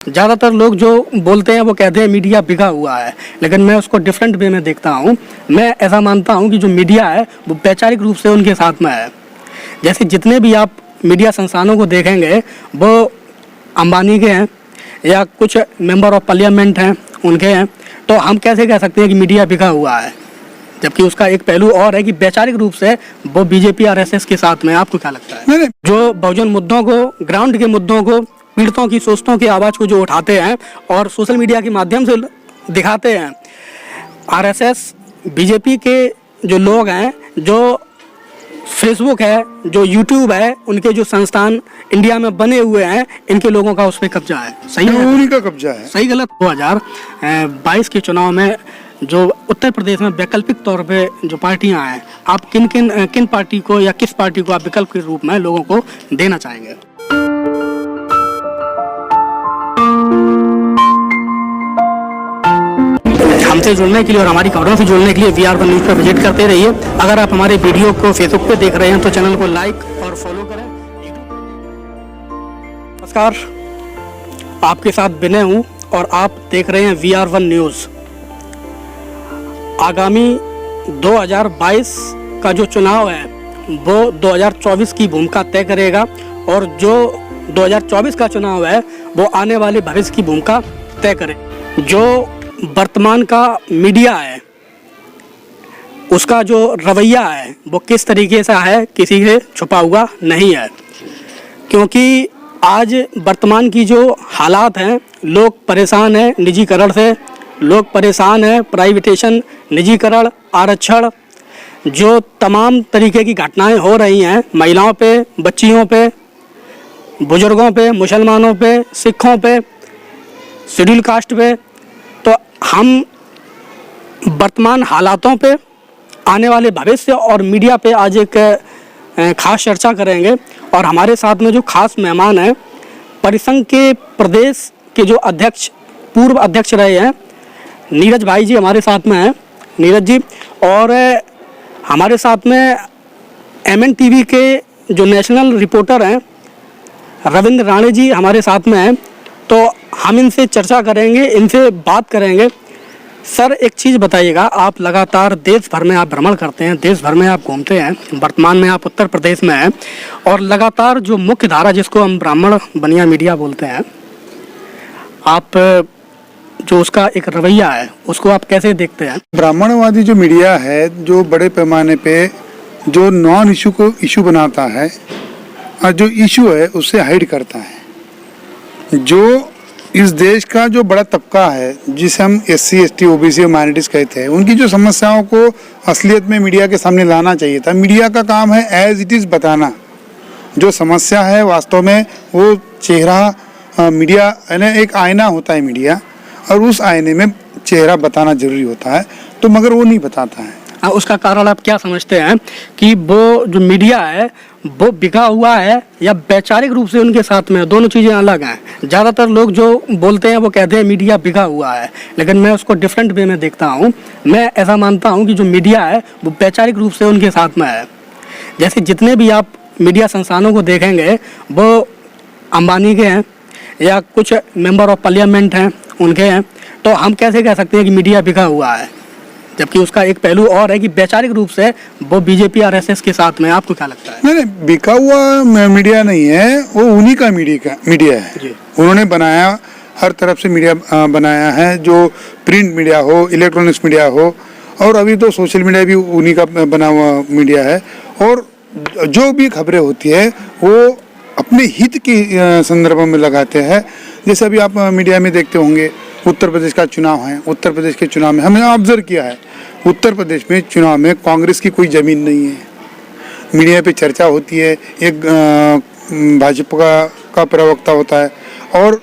ज़्यादातर लोग जो बोलते हैं वो कहते हैं मीडिया बिका हुआ है, लेकिन मैं उसको डिफरेंट वे में देखता हूँ। मैं ऐसा मानता हूँ कि जो मीडिया है वो वैचारिक रूप से उनके साथ में है। जैसे जितने भी आप मीडिया संस्थानों को देखेंगे वो अंबानी के हैं या कुछ मेंबर ऑफ पार्लियामेंट हैं उनके हैं, तो हम कैसे कह सकते हैं कि मीडिया बिका हुआ है, जबकि उसका एक पहलू और है कि वैचारिक रूप से वो बीजेपी आरएसएस के साथ में। आपको क्या लगता है? नहीं, जो बहुजन मुद्दों को, ग्राउंड के मुद्दों को, पीड़ितों की सोचतों की आवाज़ को जो उठाते हैं और सोशल मीडिया के माध्यम से दिखाते हैं, आरएसएस बीजेपी के जो लोग हैं, जो फेसबुक है, जो यूट्यूब है, उनके जो संस्थान इंडिया में बने हुए हैं, इनके लोगों का उस पर कब्जा है। सही है, उन्हीं का कब्जा है। सही गलत? 2022 के चुनाव में जो उत्तर प्रदेश में वैकल्पिक तौर पे जो पार्टियां हैं, आप किन पार्टी को या किस पार्टी को आप विकल्प के रूप में लोगों को देना चाहेंगे? हमसे जुड़ने के लिए और हमारी खबरों से जुड़ने के लिए VR1 न्यूज़ पर विजिट करते रहिए। अगर आप हमारे वीडियो को फेसबुक पे देख रहे हैं तो चैनल को लाइक और फॉलो करें। नमस्कार, आपके साथ विनय हूँ और आप देख रहे हैं VR1 न्यूज़। आगामी 2022 का जो चुनाव है वो 2024 की भूमिका तय करेगा, और जो 2024 का चुनाव है वो आने वाले भविष्य की भूमिका तय करे। जो वर्तमान का मीडिया है उसका जो रवैया है वो किस तरीके से है, किसी से छुपा हुआ नहीं है, क्योंकि आज वर्तमान की जो हालात हैं, लोग परेशान हैं निजीकरण से, लोग परेशान हैं प्राइवेटेशन, निजीकरण, आरक्षण, जो तमाम तरीके की घटनाएं हो रही हैं महिलाओं पे, बच्चियों पे, बुजुर्गों पे, मुसलमानों पे, सिखों पे, शेड्यूल कास्ट पे। तो हम वर्तमान हालातों पे, आने वाले भविष्य और मीडिया पे आज एक खास चर्चा करेंगे। और हमारे साथ में जो खास मेहमान हैं, परिसंघ के प्रदेश के जो अध्यक्ष, पूर्व अध्यक्ष रहे हैं नीरज भाई जी हमारे साथ में हैं, नीरज जी। और हमारे साथ में MNTV के जो नेशनल रिपोर्टर हैं रविंद्र राणे जी हमारे साथ में हैं। तो हम इनसे चर्चा करेंगे, इनसे बात करेंगे। सर, एक चीज़ बताइएगा, आप लगातार देश भर में आप भ्रमण करते हैं, देश भर में आप घूमते हैं, वर्तमान में आप उत्तर प्रदेश में हैं, और लगातार जो मुख्य धारा जिसको हम ब्राह्मण बनिया मीडिया बोलते हैं, आप जो उसका एक रवैया है उसको आप कैसे देखते हैं? ब्राह्मणवादी जो मीडिया है, जो बड़े पैमाने पे जो नॉन इशू को इशू बनाता है और जो इशू है उससे हाइड करता है। जो इस देश का जो बड़ा तबका है, जिसे हम SC ST OBC और माइनॉरिटीज कहते हैं, उनकी जो समस्याओं को असलियत में मीडिया के सामने लाना चाहिए था। मीडिया का काम है एज इट इज़ बताना, जो समस्या है वास्तव में वो चेहरा मीडिया यानी एक आईना होता है मीडिया, और उस आईने में चेहरा बताना जरूरी होता है, तो मगर वो नहीं बताता है। उसका कारण आप क्या समझते हैं कि वो जो मीडिया है वो बिका हुआ है या वैचारिक रूप से उनके साथ में? दोनों चीज़ें अलग हैं। ज़्यादातर लोग जो बोलते हैं वो कहते हैं मीडिया बिका हुआ है, लेकिन मैं उसको डिफरेंट वे में देखता हूँ। मैं ऐसा मानता हूँ कि जो मीडिया है वो वैचारिक रूप से उनके साथ में है। जैसे जितने भी आप मीडिया संस्थानों को देखेंगे वो अंबानी के हैं या कुछ मेंबर ऑफ पार्लियामेंट हैं उनके हैं, तो हम कैसे कह सकते हैं कि मीडिया बिका हुआ है, जबकि उसका एक पहलू और है कि वैचारिक रूप से वो बीजेपी आरएसएस के साथ में। आपको क्या लगता है? नहीं, बिका हुआ मीडिया नहीं है, वो उन्हीं का मीडिया है जी। उन्होंने बनाया, हर तरफ से मीडिया बनाया है, जो प्रिंट मीडिया हो, इलेक्ट्रॉनिक्स मीडिया हो, और अभी तो सोशल मीडिया भी उन्हीं का बना हुआ मीडिया है। और जो भी खबरें होती है वो अपने हित के संदर्भ में लगाते हैं। जैसे अभी आप मीडिया में देखते होंगे, उत्तर प्रदेश का चुनाव है, उत्तर प्रदेश के चुनाव में हमने ऑब्जर्व किया है, उत्तर प्रदेश में चुनाव में कांग्रेस की कोई ज़मीन नहीं है। मीडिया पे चर्चा होती है, एक भाजपा का प्रवक्ता होता है, और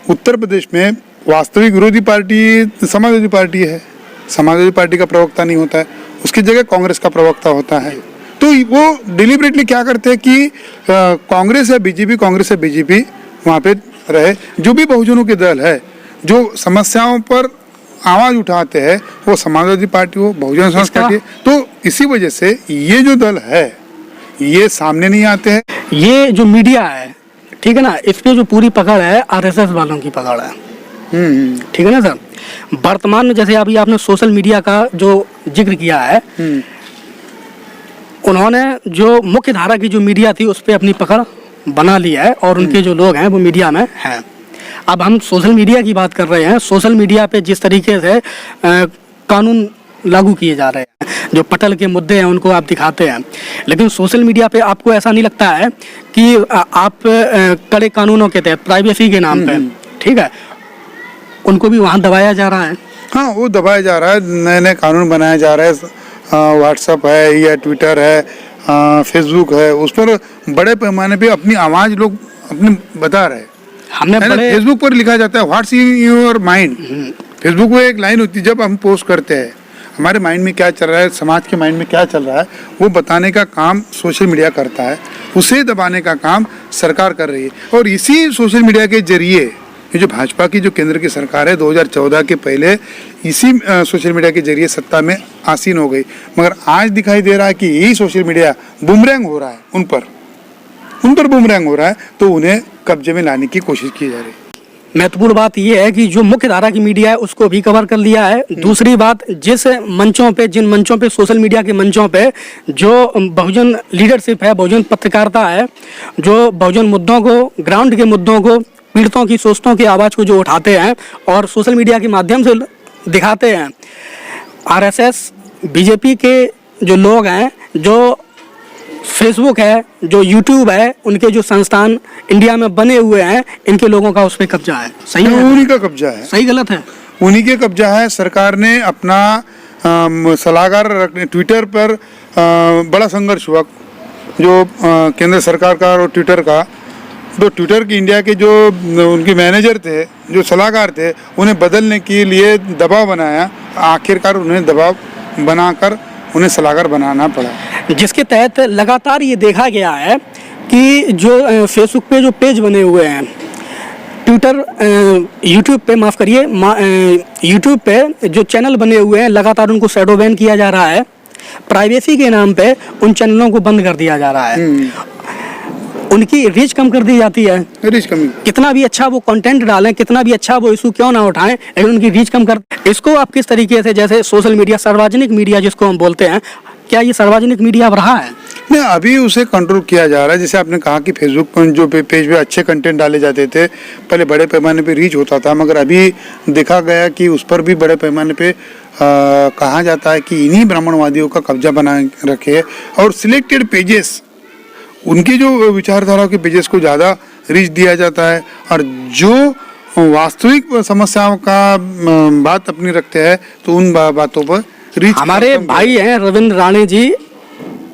उत्तर प्रदेश में वास्तविक विरोधी पार्टी समाजवादी पार्टी है, समाजवादी पार्टी का प्रवक्ता नहीं होता है, उसकी जगह कांग्रेस का प्रवक्ता होता है। तो वो डिलिबरेटली क्या करते हैं कि कांग्रेस या बीजेपी वहाँ पे रहे। जो भी बहुजनों के दल है जो समस्याओं पर आवाज़ उठाते हैं, वो समाजवादी पार्टी हो, बहुजन समाज पार्टी, तो इसी वजह से ये जो दल है ये सामने नहीं आते हैं। ये जो मीडिया है, ठीक है ना, इस पे जो पूरी पकड़ है आरएसएस वालों की पकड़ है। ठीक है ना सर। वर्तमान में जैसे अभी आपने सोशल मीडिया का जो जिक्र किया है, उन्होंने जो मुख्य धारा की जो मीडिया थी उस पर अपनी पकड़ बना ली है और उनके जो लोग हैं वो मीडिया में हैं। अब हम सोशल मीडिया की बात कर रहे हैं। सोशल मीडिया पे जिस तरीके से कानून लागू किए जा रहे हैं, जो पटल के मुद्दे हैं उनको आप दिखाते हैं, लेकिन सोशल मीडिया पे आपको ऐसा नहीं लगता है कि आप कड़े कानूनों के तहत प्राइवेसी के नाम पे, ठीक है, उनको भी वहाँ दबाया जा रहा है? हाँ, वो दबाया जा रहा है, नए नए कानून बनाया जा रहा है। व्हाट्सअप है या ट्विटर है, फेसबुक है, उस पर बड़े पैमाने पे अपनी आवाज़ लोग अपनी बता रहे हैं। हमने फेसबुक पर लिखा जाता है what's in your mind. Facebook में एक लाइन होती है, जब हम पोस्ट करते हैं हमारे माइंड में क्या चल रहा है, समाज के माइंड में क्या चल रहा है, वो बताने का काम सोशल मीडिया करता है। उसे दबाने का काम सरकार कर रही है। और इसी सोशल मीडिया के जरिए ये जो भाजपा की जो केंद्र की सरकार है 2014 के पहले इसी सोशल मीडिया के जरिए सत्ता में आसीन हो गई, मगर आज दिखाई दे रहा है कि यही सोशल मीडिया बूमरैंग हो रहा है, उन पर बूमरैंग हो रहा है, तो उन्हें कब्जे में लाने की कोशिश की जा रही है। महत्वपूर्ण बात यह है कि जो मुख्य धारा की मीडिया है उसको भी कवर कर लिया है। दूसरी बात, जिन मंचों पे सोशल मीडिया के मंचों पे जो बहुजन लीडरशिप है, बहुजन पत्रकारिता है, जो बहुजन मुद्दों को, ग्राउंड के मुद्दों को, पीड़ितों की, शोषितों की आवाज़ को जो उठाते हैं और सोशल मीडिया के माध्यम से दिखाते हैं, आरएसएस, बीजेपी के जो लोग हैं, जो फेसबुक है, जो यूट्यूब है, उनके जो संस्थान इंडिया में बने हुए हैं, इनके लोगों का उस पर कब्जा है। सही है? उन्हीं का कब्जा है। सही गलत है? उन्हीं के कब्जा है। सरकार ने अपना सलाहकार रखने, ट्विटर पर बड़ा संघर्ष हुआ, जो केंद्र सरकार का और ट्विटर का। तो ट्विटर की इंडिया के जो उनके मैनेजर थे, जो सलाहकार थे, उन्हें बदलने के लिए दबाव बनाया। आखिरकार उन्हें दबाव बनाकर उन्हें सलाहकार बनाना पड़ा, जिसके तहत लगातार ये देखा गया है कि जो फेसबुक पे जो पेज बने हुए हैं, ट्विटर, यूट्यूब पे, माफ़ करिए, यूट्यूब पे जो चैनल बने हुए हैं, लगातार उनको शैडो बैन किया जा रहा है। प्राइवेसी के नाम पे उन चैनलों को बंद कर दिया जा रहा है। उनकी रीच कम कर दी जाती है। रीच कम, कितना भी अच्छा वो कंटेंट डालें, कितना भी अच्छा वो इशू क्यों ना उठाएं, लेकिन उनकी रीच कम कर। इसको आप किस तरीके से, जैसे सोशल मीडिया, सार्वजनिक मीडिया जिसको हम बोलते हैं, क्या ये सार्वजनिक मीडिया अब रहा है? नहीं, अभी उसे कंट्रोल किया जा रहा है। जैसे आपने कहा कि फेसबुक पर जो पेज पे अच्छे कंटेंट डाले जाते थे, पहले बड़े पैमाने पे रीच होता था, मगर अभी देखा गया कि उस पर भी बड़े पैमाने पे कहा जाता है कि इन्हीं ब्राह्मणवादियों का कब्जा बना रखे है और सिलेक्टेड पेजेस, उनके जो विचारधारा के पेजेस को ज़्यादा रीच दिया जाता है, और जो वास्तविक समस्याओं का बात अपनी रखते हैं तो उन बातों पर रीच। हमारे भाई हैं रविंद्र राणे जी,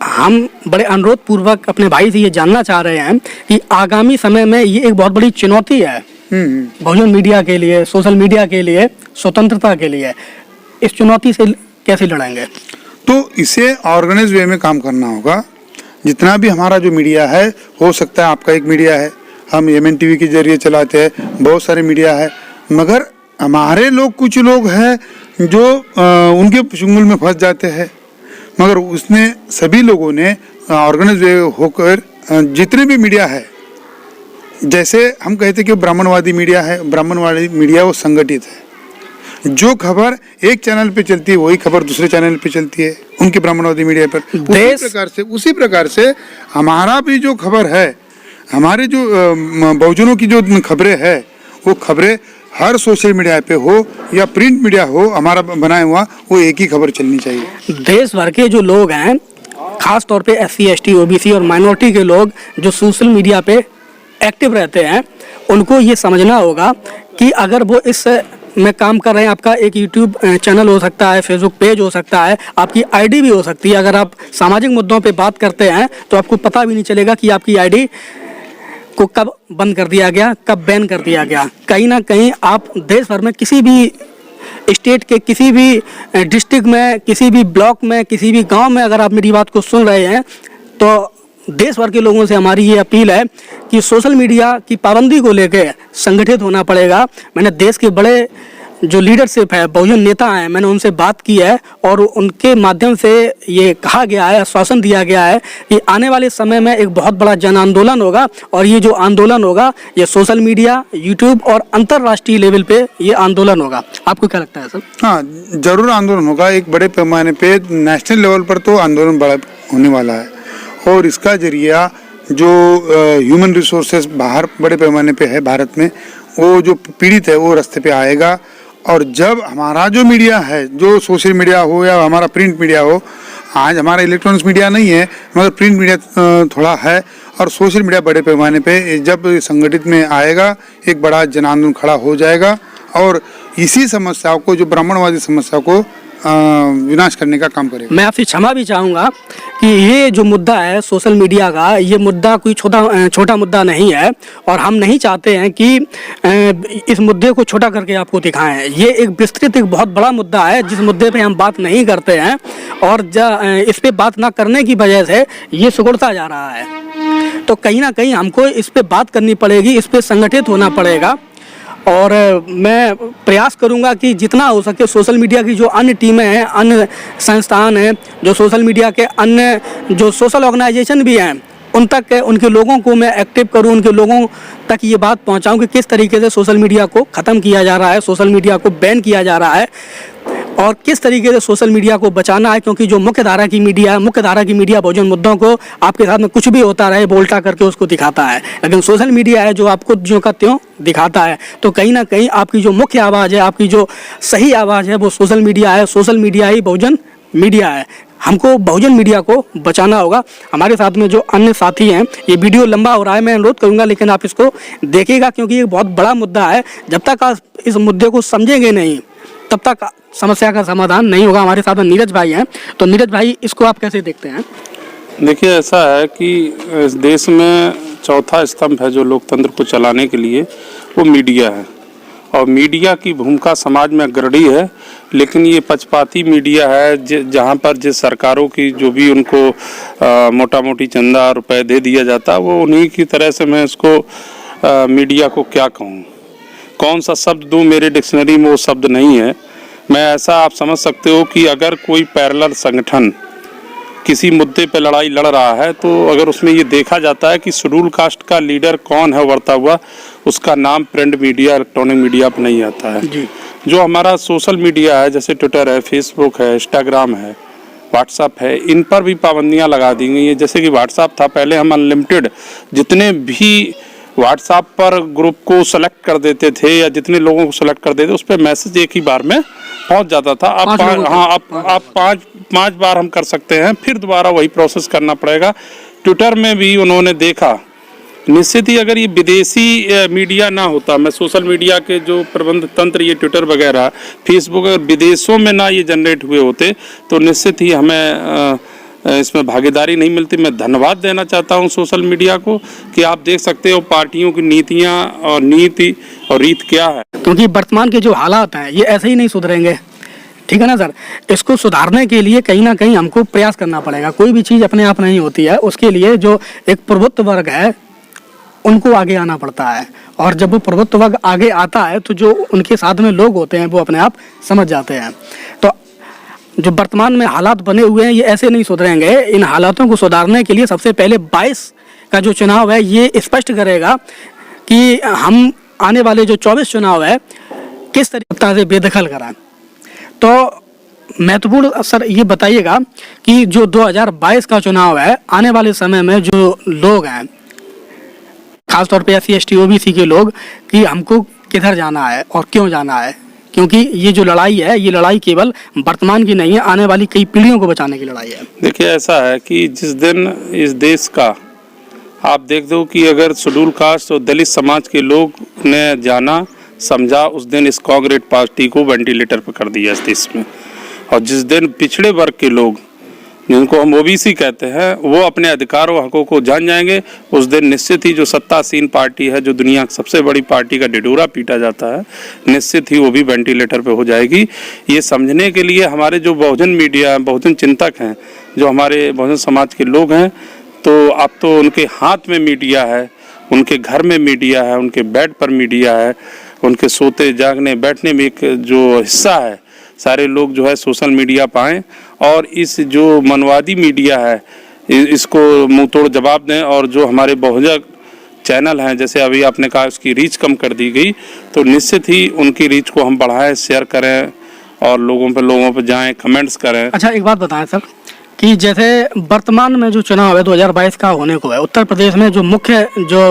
हम बड़े अनुरोध पूर्वक अपने भाई से ये जानना चाह रहे हैं कि आगामी समय में ये एक बहुत बड़ी चुनौती है बहुजन मीडिया के लिए, सोशल मीडिया के लिए, स्वतंत्रता के लिए। इस चुनौती से कैसे लड़ेंगे? तो इसे ऑर्गेनाइज वे में काम करना होगा। जितना भी हमारा जो मीडिया है, हो सकता है आपका एक मीडिया है, हम MNTV के जरिए चलाते हैं, बहुत सारे मीडिया है, मगर हमारे लोग, कुछ लोग हैं जो उनके चुंगल में फंस जाते हैं। मगर उसने सभी लोगों ने ऑर्गेनाइज होकर जितने भी मीडिया है, जैसे हम कहते हैं कि ब्राह्मणवादी मीडिया है, ब्राह्मणवादी मीडिया वो संगठित है। जो खबर एक चैनल पे चलती है वही खबर दूसरे चैनल पे चलती है, उनके ब्राह्मणवादी मीडिया पर। उसी प्रकार से हमारा भी जो खबर है, हमारे जो बहुजनों की जो खबरें है, वो खबरें हर सोशल मीडिया पे हो या प्रिंट मीडिया हो, हमारा बनाया हुआ, वो एक ही खबर चलनी चाहिए। देश भर के जो लोग हैं, खास तौर पे SC, ST, OBC और माइनॉरिटी के लोग जो सोशल मीडिया पे एक्टिव रहते हैं, उनको ये समझना होगा कि अगर वो इस में काम कर रहे हैं, आपका एक यूट्यूब चैनल हो सकता है, फेसबुक पेज हो सकता है, आपकी ID भी हो सकती है। अगर आप सामाजिक मुद्दों पे बात करते हैं तो आपको पता भी नहीं चलेगा कि आपकी ID को कब बंद कर दिया गया, कब बैन कर दिया गया। कहीं ना कहीं आप देश भर में किसी भी स्टेट के किसी भी डिस्ट्रिक्ट में, किसी भी ब्लॉक में, किसी भी गांव में अगर आप मेरी बात को सुन रहे हैं, तो देश भर के लोगों से हमारी ये अपील है कि सोशल मीडिया की पाबंदी को लेकर संगठित होना पड़ेगा। मैंने देश के बड़े जो लीडरशिप है, बहुजन नेता हैं, मैंने उनसे बात की है और उनके माध्यम से ये कहा गया है, आश्वासन दिया गया है कि आने वाले समय में एक बहुत बड़ा जन आंदोलन होगा और ये जो आंदोलन होगा ये सोशल मीडिया, यूट्यूब और अंतर्राष्ट्रीय लेवल पे ये आंदोलन होगा। आपको क्या लगता है सर? हाँ, जरूर आंदोलन होगा। एक बड़े पैमाने पे नेशनल लेवल पर तो आंदोलन बड़ा होने वाला है और इसका जरिया जो ह्यूमन रिसोर्सेज बाहर बड़े पैमाने पे है भारत में, वो जो पीड़ित है वो रास्ते पे आएगा। और जब हमारा जो मीडिया है, जो सोशल मीडिया हो या हमारा प्रिंट मीडिया हो, आज हमारा इलेक्ट्रॉनिक्स मीडिया नहीं है मगर प्रिंट मीडिया थोड़ा है, और सोशल मीडिया बड़े पैमाने पे जब संगठित में आएगा एक बड़ा जन आंदोलन खड़ा हो जाएगा और इसी समस्याओं को, जो ब्राह्मणवादी समस्या को विनाश करने का काम करेगा। मैं आपसे क्षमा भी चाहूँगा कि ये जो मुद्दा है सोशल मीडिया का, ये मुद्दा कोई छोटा मुद्दा नहीं है और हम नहीं चाहते हैं कि इस मुद्दे को छोटा करके आपको दिखाएं। ये एक विस्तृत, एक बहुत बड़ा मुद्दा है जिस मुद्दे पे हम बात नहीं करते हैं और इस पे बात ना करने की वजह से ये सिकुड़ता जा रहा है। तो कहीं ना कहीं हमको इस पे बात करनी पड़ेगी, इस पे संगठित होना पड़ेगा और मैं प्रयास करूंगा कि जितना हो सके सोशल मीडिया की जो अन्य टीमें हैं, अन्य संस्थान हैं, जो सोशल मीडिया के अन्य जो सोशल ऑर्गेनाइजेशन भी हैं, उन तक, उनके लोगों को मैं एक्टिव करूं, उनके लोगों तक ये बात पहुंचाऊं कि किस तरीके से सोशल मीडिया को ख़त्म किया जा रहा है, सोशल मीडिया को बैन किया जा रहा है और किस तरीके से सोशल मीडिया को बचाना है। क्योंकि जो मुख्य धारा की मीडिया बहुजन मुद्दों को आपके साथ में कुछ भी होता रहे वो उल्टा करके उसको दिखाता है, लेकिन सोशल मीडिया है जो आपको ज्यों का त्यों दिखाता है। तो कहीं ना कहीं आपकी जो मुख्य आवाज़ है, आपकी जो सही आवाज़ है वो सोशल मीडिया है, सोशल मीडिया ही बहुजन मीडिया है। हमको बहुजन मीडिया को बचाना होगा। हमारे साथ में जो अन्य साथी हैं, ये वीडियो लंबा हो रहा है, मैं अनुरोध करूंगा लेकिन आप इसको देखिएगा क्योंकि ये बहुत बड़ा मुद्दा है। जब तक आप इस मुद्दे को समझेंगे नहीं तब तक समस्या का समाधान नहीं होगा। हमारे साथ में नीरज भाई हैं, तो नीरज भाई इसको आप कैसे देखते हैं? देखिए, ऐसा है कि इस देश में चौथा स्तंभ है जो लोकतंत्र को चलाने के लिए, वो मीडिया है और मीडिया की भूमिका समाज में अग्रणी है। लेकिन ये पक्षपाती मीडिया है जहाँ पर जिस सरकारों की जो भी उनको मोटा मोटी चंदा रुपए दे दिया जाता है, वो उन्हीं की तरह से मैं इसको मीडिया को क्या कहूँ, कौन सा शब्द दूँ, मेरे डिक्शनरी में वो शब्द नहीं है। मैं ऐसा आप समझ सकते हो कि अगर कोई पैरेलल संगठन किसी मुद्दे पे लड़ाई लड़ रहा है तो अगर उसमें ये देखा जाता है कि शेड्यूल कास्ट का लीडर कौन है उभरता हुआ, उसका नाम प्रिंट मीडिया, इलेक्ट्रॉनिक मीडिया पर नहीं आता है जी। जो हमारा सोशल मीडिया है, जैसे ट्विटर है, फेसबुक है, इंस्टाग्राम है, व्हाट्सअप है, इन पर भी पाबंदियां लगा दी गई हैं। जैसे कि व्हाट्सअप था, पहले हम अनलिमिटेड जितने भी व्हाट्सएप पर ग्रुप को सेलेक्ट कर देते थे या जितने लोगों को सेलेक्ट कर देते, उस पर मैसेज एक ही बार में पहुंच जाता था। अब आप पांच बार हम कर सकते हैं, फिर दोबारा वही प्रोसेस करना पड़ेगा। ट्विटर में भी उन्होंने देखा, निश्चित ही अगर ये विदेशी मीडिया ना होता, मैं सोशल मीडिया के जो प्रबंध तंत्र, ये ट्विटर वगैरह, फेसबुक, अगर विदेशों में ना ये जनरेट हुए होते तो निश्चित ही हमें इसमें भागीदारी नहीं मिलती। मैं धन्यवाद देना चाहता हूं सोशल मीडिया को कि आप देख सकते हो पार्टियों की नीतियां और नीति और रीत क्या है, क्योंकि वर्तमान के जो हालात हैं ये ऐसे ही नहीं सुधरेंगे, ठीक है ना सर। इसको सुधारने के लिए कहीं ना कहीं हमको प्रयास करना पड़ेगा। कोई भी चीज़ अपने आप नहीं होती है, उसके लिए जो एक प्रभुत्व वर्ग है उनको आगे आना पड़ता है और जब वो प्रभुत्व वर्ग आगे आता है तो जो उनके साथ में लोग होते हैं वो अपने आप समझ जाते हैं। तो जो वर्तमान में हालात बने हुए हैं ये ऐसे नहीं सुधरेंगे। इन हालातों को सुधारने के लिए सबसे पहले 22 का जो चुनाव है ये स्पष्ट करेगा कि हम आने वाले जो 24 चुनाव है किस तरीके से बेदखल कराएं। तो महत्वपूर्ण सर ये बताइएगा कि जो 2022 का चुनाव है, आने वाले समय में जो लोग हैं, खासतौर पे SC ST OBC के लोग, कि हमको किधर जाना है और क्यों जाना है, क्योंकि ये जो लड़ाई है ये लड़ाई केवल वर्तमान की नहीं है, आने वाली कई पीढ़ियों को बचाने की लड़ाई है। देखिए, ऐसा है कि जिस दिन इस देश का आप देख दो कि अगर शेड्यूल कास्ट और दलित समाज के लोग ने जाना समझा, उस दिन इस कांग्रेस पार्टी को वेंटिलेटर पर कर दिया इस देश में। और जिस दिन पिछड़े वर्ग के लोग, जिनको हम OBC कहते हैं, वो अपने अधिकारों हकों को जान जाएंगे, उस दिन निश्चित ही जो सत्तासीन पार्टी है, जो दुनिया की सबसे बड़ी पार्टी का ढिढोरा पीटा जाता है, निश्चित ही वो भी वेंटिलेटर पे हो जाएगी। ये समझने के लिए हमारे जो बहुजन मीडिया, बहुजन चिंतक हैं, जो हमारे बहुजन समाज के लोग हैं, तो अब तो उनके हाथ में मीडिया है, उनके घर में मीडिया है, उनके बेड पर मीडिया है, उनके सोते जागने बैठने में एक जो हिस्सा है, सारे लोग जो है सोशल मीडिया पाएं और इस जो मनवादी मीडिया है इसको मुंह तोड़ जवाब दें। और जो हमारे बहुजन चैनल हैं, जैसे अभी आपने कहा उसकी रीच कम कर दी गई, तो निश्चित ही उनकी रीच को हम बढ़ाएं, शेयर करें और लोगों पे जाएं, कमेंट्स करें। अच्छा, एक बात बताएं सर कि जैसे वर्तमान में जो चुनाव है 2022 का होने को है, उत्तर प्रदेश में जो मुख्य जो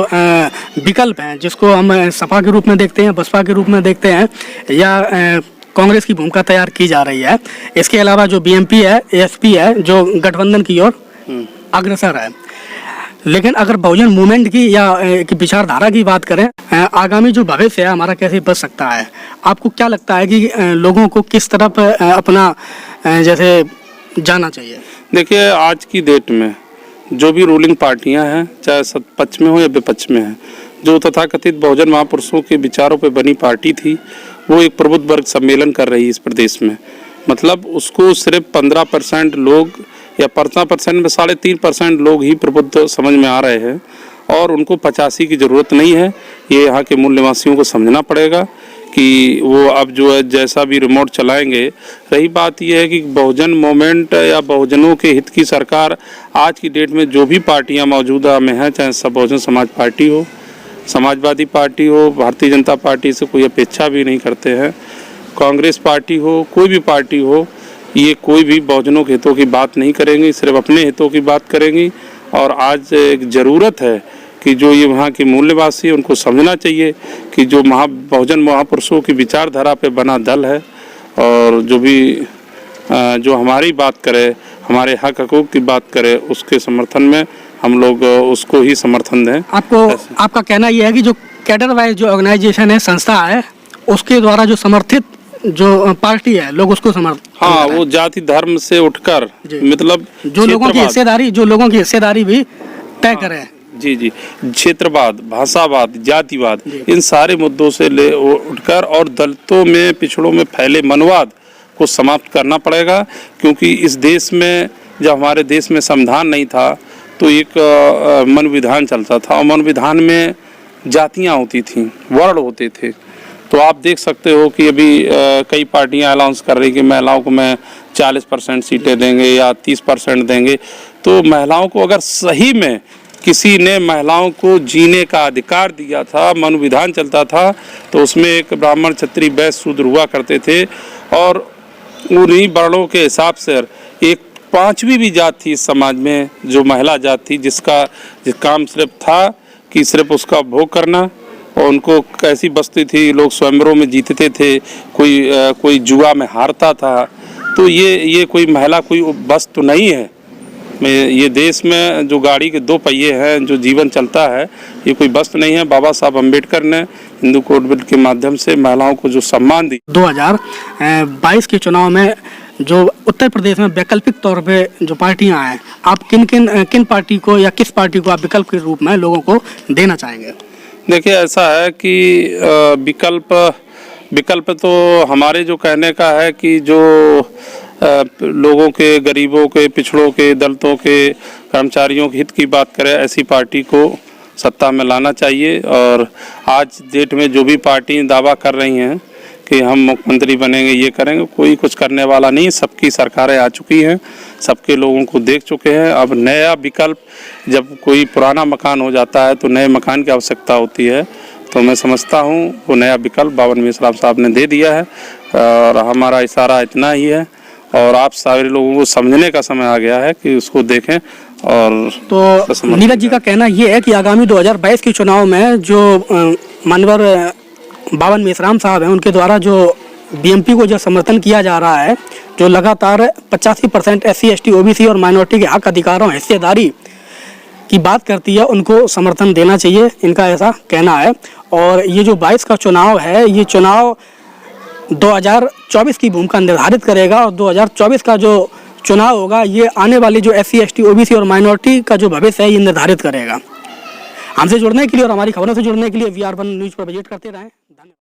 विकल्प हैं, जिसको हम सपा के रूप में देखते हैं, बसपा के रूप में देखते हैं, या कांग्रेस की भूमिका तैयार की जा रही है। इसके अलावा जो बीएमपी है, एएसपी है, जो गठबंधन की ओर अग्रसर है। लेकिन अगर बहुजन मूवमेंट की या की विचारधारा की बात करें, आगामी जो भविष्य है हमारा कैसे बच सकता है, आपको क्या लगता है कि लोगों को किस तरफ अपना जैसे जाना चाहिए? देखिए, आज की डेट में जो भी रूलिंग पार्टियां हैं, चाहे सत्पक्ष में हो या विपक्ष में है, जो तथाकथित बहुजन महापुरुषों के विचारों पर बनी पार्टी थी, वो एक प्रबुद्ध वर्ग सम्मेलन कर रही है इस प्रदेश में। मतलब उसको सिर्फ 15% लोग या 15% में 3.5% लोग ही प्रबुद्ध समझ में आ रहे हैं और उनको 85 की ज़रूरत नहीं है। ये यहाँ के मूल निवासियों को समझना पड़ेगा कि वो अब जो है जैसा भी रिमोट चलाएंगे। रही बात ये है कि बहुजन मूवमेंट या बहुजनों के हित की सरकार आज की डेट में जो भी पार्टियां मौजूदा में हैं, चाहे सब बहुजन समाज पार्टी हो, समाजवादी पार्टी हो, भारतीय जनता पार्टी से कोई अपेक्षा भी नहीं करते हैं, कांग्रेस पार्टी हो, कोई भी पार्टी हो, ये कोई भी बहुजनों के हितों की बात नहीं करेंगी, सिर्फ अपने हितों की बात करेंगी। और आज एक ज़रूरत है कि जो ये वहाँ के मूल्यवासी है उनको समझना चाहिए कि जो बहुजन महापुरुषों की विचारधारा पे बना दल है और जो भी जो हमारी बात करे, हमारे हक हकूक़ की बात करे, उसके समर्थन में हम लोग उसको ही समर्थन दें। आपका कहना यह है कि जो कैडर वाइज जो ऑर्गेनाइजेशन है, संस्था है, उसके द्वारा जो समर्थित जो पार्टी है, लोग उसको हाँ, वो जाति धर्म से उठकर, मतलब जो लोगों की हिस्सेदारी भी तय करें। जी, क्षेत्रवाद, भाषावाद, जातिवाद, इन सारे मुद्दों से ले उठकर और दलितों में, पिछड़ों में फैले मनवाद को समाप्त करना पड़ेगा। क्योंकि इस देश में, जब हमारे देश में संविधान नहीं था तो एक मन विधान चलता था और मन विधान में जातियाँ होती थीं, वर्ण होते थे। तो आप देख सकते हो कि अभी कई पार्टियां अनाउंस कर रही कि महिलाओं को मैं 40% सीटें देंगे या 30% देंगे। तो महिलाओं को अगर सही में किसी ने महिलाओं को जीने का अधिकार दिया था, मन विधान चलता था, तो उसमें एक ब्राह्मण, क्षत्रिय, वैश्य, शूद्र हुआ करते थे और उन्हीं वर्णों के हिसाब से एक 5वीं भी जात थी इस समाज में, जो महिला जात थी, जिसका काम सिर्फ था कि सिर्फ उसका भोग करना। और उनको कैसी बस्ती थी, लोग स्वयंवरों में जीतते थे, कोई जुआ में हारता था। तो ये कोई महिला कोई बस तो नहीं है। ये देश में जो गाड़ी के 2 पहिए हैं, जो जीवन चलता है, ये कोई बस नहीं है। बाबा साहब अम्बेडकर ने हिंदू कोड बिल के माध्यम से महिलाओं को जो सम्मान दी। 2022 के चुनाव में जो उत्तर प्रदेश में वैकल्पिक तौर पे जो पार्टियां हैं, आप किन पार्टी को या किस पार्टी को आप विकल्प के रूप में लोगों को देना चाहेंगे? देखिए, ऐसा है कि विकल्प तो हमारे जो कहने का है कि जो लोगों के, गरीबों के, पिछड़ों के, दलितों के, कर्मचारियों के हित की बात करें, ऐसी पार्टी को सत्ता में लाना चाहिए। और आज डेट में जो भी पार्टी दावा कर रही हैं कि हम मुख्यमंत्री बनेंगे, ये करेंगे, कोई कुछ करने वाला नहीं। सबकी सरकारें आ चुकी हैं, सबके लोगों को देख चुके हैं। अब नया विकल्प, जब कोई पुराना मकान हो जाता है तो नए मकान की आवश्यकता होती है। तो मैं समझता हूँ वो नया विकल्प बावन मिश्रा साहब ने दे दिया है और हमारा इशारा इतना ही है और आप सारे लोगों को समझने का समय आ गया है कि उसको देखें। और तो नीरज जी का कहना ये है कि आगामी 2022 के चुनाव में जो मानवर बावन मिश्राम साहब हैं, उनके द्वारा जो बीएमपी को जो समर्थन किया जा रहा है, जो लगातार 85% SC, ST, OBC और माइनॉरिटी के हक, अधिकारों, हिस्सेदारी की बात करती है, उनको समर्थन देना चाहिए, इनका ऐसा कहना है। और ये जो 22 का चुनाव है, ये चुनाव 2024 की भूमिका निर्धारित करेगा और 2024 का जो चुनाव होगा, ये आने वाली जो SC, ST, OBC और माइनॉरिटी का जो भविष्य है, ये निर्धारित करेगा। हमसे जुड़ने के लिए और हमारी खबरों से जुड़ने के लिए VR1 न्यूज़ पर विजिट करते रहें। धन्यवाद।